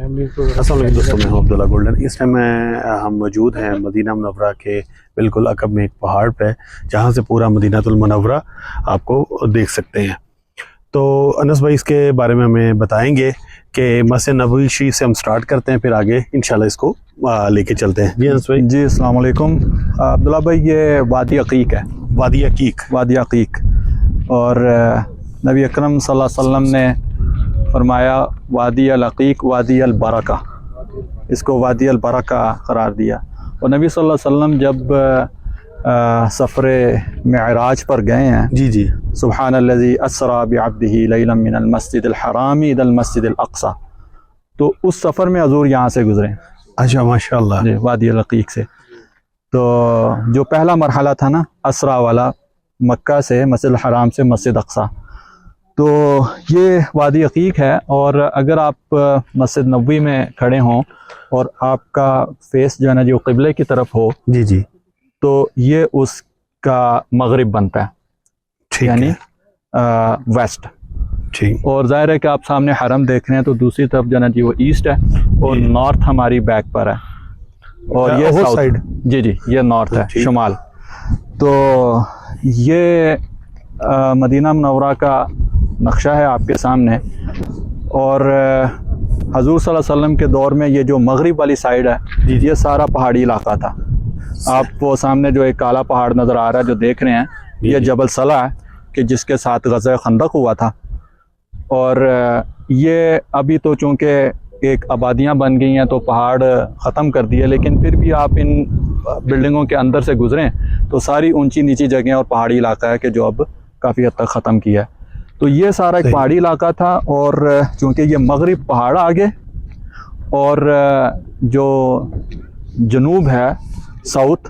السلام علیکم دوستوں، میں ہوں عبداللہ گولڈن۔ اس ٹائم ہم موجود ہیں مدینہ منورہ کے بالکل عقب میں ایک پہاڑ پہ، جہاں سے پورا مدینہ المنورہ آپ کو دیکھ سکتے ہیں۔ تو انس بھائی اس کے بارے میں ہمیں بتائیں گے کہ مسجد نبوی شریف سے ہم سٹارٹ کرتے ہیں، پھر آگے انشاءاللہ اس کو لے کے چلتے ہیں۔ جی انس بھائی۔ جی السلام علیکم عبداللہ بھائی، یہ وادی عقیق ہے۔ وادی عقیق، وادی عقیق، اور نبی اکرم صلی اللہ علیہ وسلم نے فرمایا وادی العقیق وادی البرکہ، اس کو وادی البرکہ قرار دیا۔ اور نبی صلی اللہ علیہ وسلم جب سفر معراج پر گئے ہیں، جی جی، سبحان الذی اسری بعبدہ لیلا من المسجد الحرام الی المسجد الاقصی، تو اس سفر میں حضور یہاں سے گزرے۔ اچھا، ماشاء اللہ۔ جی، وادی العقیق سے۔ تو جو پہلا مرحلہ تھا نا اسرا والا، مکہ سے مسجد الحرام سے مسجد اقصی، تو یہ وادی عقیق ہے۔ اور اگر آپ مسجد نبوی میں کھڑے ہوں اور آپ کا فیس جو ہے نا جو قبلے کی طرف ہو، جی جی، تو یہ اس کا مغرب بنتا ہے، ٹھیک یعنی ہے، ویسٹ۔ ٹھیک۔ اور ظاہر ہے کہ آپ سامنے حرم دیکھ رہے ہیں، تو دوسری طرف جو ہے نا جی وہ ایسٹ ہے، اور جی، نارتھ ہماری بیک پر ہے، اور یہ اور ساؤتھ۔ سائڈ، جی جی، یہ نارتھ ہے، ٹھیک۔ شمال۔ تو یہ مدینہ منورہ کا نقشہ ہے آپ کے سامنے۔ اور حضور صلی اللہ علیہ وسلم کے دور میں یہ جو مغرب والی سائڈ ہے، جی، یہ سارا پہاڑی علاقہ تھا۔ آپ وہ سامنے جو ایک کالا پہاڑ نظر آ رہا ہے جو دیکھ رہے ہیں، یہ جبل صلہ ہے، کہ جس کے ساتھ غزوہ خندق ہوا تھا۔ اور یہ ابھی تو چونکہ ایک آبادیاں بن گئی ہیں تو پہاڑ ختم کر دیے، لیکن پھر بھی آپ ان بلڈنگوں کے اندر سے گزریں تو ساری اونچی نیچی جگہیں اور پہاڑی علاقہ ہے کہ جو اب کافی حد تک ختم کیا ہے۔ تو یہ سارا ایک پہاڑی علاقہ تھا، اور چونکہ یہ مغرب پہاڑ آگے، اور جو جنوب ہے ساؤتھ،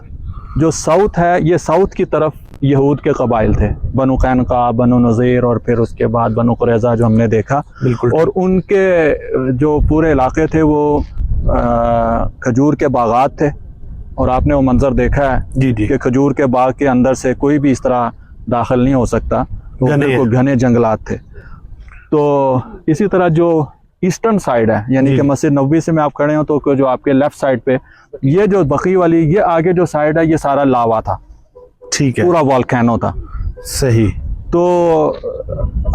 جو ساؤتھ ہے یہ ساؤتھ کی طرف یہود کے قبائل تھے، بنو قینقاع، بنو نذیر، اور پھر اس کے بعد بنو قریظہ جو ہم نے دیکھا۔ بالکل۔ اور ان کے جو پورے علاقے تھے وہ کھجور کے باغات تھے، اور آپ نے وہ منظر دیکھا ہے جی جی، کہ کھجور کے باغ کے اندر سے کوئی بھی اس طرح داخل نہیں ہو سکتا، وہ بالکل گھنے جنگلات تھے۔ تو اسی طرح جو ایسٹرن سائڈ ہے، یعنی کہ مسجد نبوی سے میں آپ کھڑے ہوں تو جو آپ کے لیفٹ سائڈ پہ یہ جو بقی والی، یہ آگے جو سائڈ ہے یہ سارا لاوا تھا، ٹھیک ہے، پورا والکینو تھا۔ صحیح۔ تو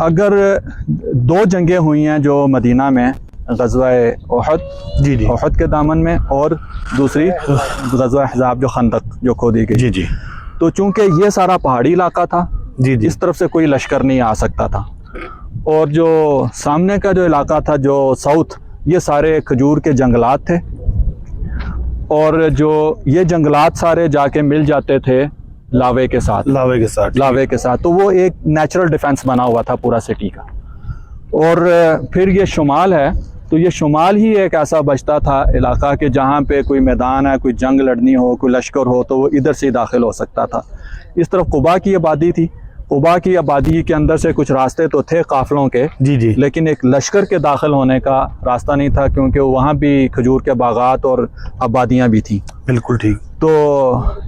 اگر دو جنگیں ہوئی ہیں جو مدینہ میں، غزوہ احد، جی جی، احد کے دامن میں، اور دوسری غزوہ احزاب جو خندق جو کھودی گئی، جی جی، تو چونکہ یہ سارا پہاڑی علاقہ تھا، جی جی، اس طرف سے کوئی لشکر نہیں آ سکتا تھا۔ اور جو سامنے کا جو علاقہ تھا جو ساؤتھ، یہ سارے کھجور کے جنگلات تھے، اور جو یہ جنگلات سارے جا کے مل جاتے تھے لاوے کے ساتھ، لاوے کے ساتھ، لاوے کے ساتھ، تو وہ ایک نیچرل ڈیفنس بنا ہوا تھا پورا سٹی کا۔ اور پھر یہ شمال ہے، تو یہ شمال ہی ایک ایسا بچتا تھا علاقہ کہ جہاں پہ کوئی میدان ہے، کوئی جنگ لڑنی ہو، کوئی لشکر ہو، تو وہ ادھر سے ہی داخل ہو سکتا تھا۔ اس طرف قبا کی آبادی تھی، قبا کی آبادی کے اندر سے کچھ راستے تو تھے قافلوں کے، جی جی، لیکن ایک لشکر کے داخل ہونے کا راستہ نہیں تھا، کیونکہ وہاں بھی کھجور کے باغات اور آبادیاں بھی تھیں۔ بالکل ٹھیک۔ تو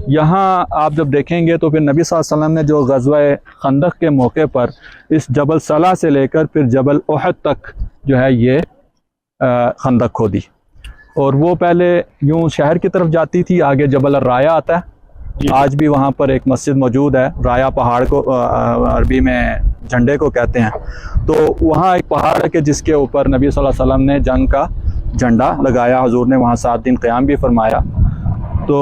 یہاں آپ جب دیکھیں گے تو پھر نبی صلی اللہ علیہ وسلم نے جو غزوہ خندق کے موقع پر اس جبل صلہ سے لے کر پھر جبل احد تک جو ہے یہ خندق کھودی، اور وہ پہلے یوں شہر کی طرف جاتی تھی، آگے جبل الرایا آتا ہے، آج بھی وہاں پر ایک مسجد موجود ہے، رایا پہاڑ کو عربی میں جھنڈے کو کہتے ہیں۔ تو وہاں ایک پہاڑ ہے کہ جس کے اوپر نبی صلی اللہ علیہ وسلم نے جنگ کا جھنڈا لگایا، حضور نے وہاں 7 دن قیام بھی فرمایا۔ تو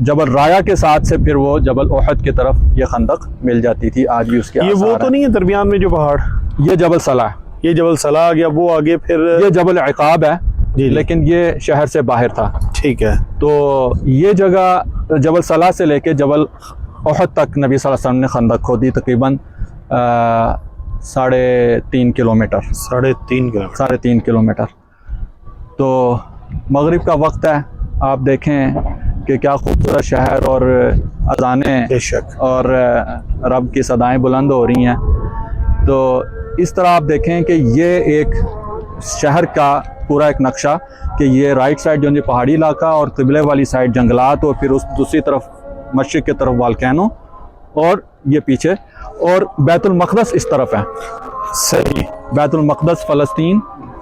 جبل رایا کے ساتھ سے پھر وہ جبل احد کی طرف یہ خندق مل جاتی تھی، آج بھی اس کے یہ وہ آثار تو ہیں۔ نہیں ہے درمیان میں جو پہاڑ؟ یہ جبل صلہ ہے، یہ جبل صلہ آ گیا، وہ آگے پھر یہ جبل عقاب ہے، جی، لیکن یہ شہر سے باہر تھا۔ ٹھیک ہے۔ تو یہ جگہ جبل صلہ سے لے کے جبل احد تک نبی صلی اللہ علیہ وسلم نے خندق کھودی، تقریباً 3.5 کلومیٹر، 3.5 کلومیٹر۔ تو مغرب کا وقت ہے، آپ دیکھیں کہ کیا خوبصورت شہر، اور اذانیں بے شک، اور رب کی صدائیں بلند ہو رہی ہیں۔ تو اس طرح آپ دیکھیں کہ یہ ایک شہر کا پورا ایک نقشہ، کہ یہ رائٹ سائڈ جو ہے پہاڑی علاقہ، اور قبلے والی سائڈ جنگلات، اور پھر اس دوسری طرف مشرق کی طرف والکینو، اور یہ پیچھے، اور بیت المقدس اس طرف ہے۔ صحیح۔ بیت المقدس فلسطین،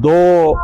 2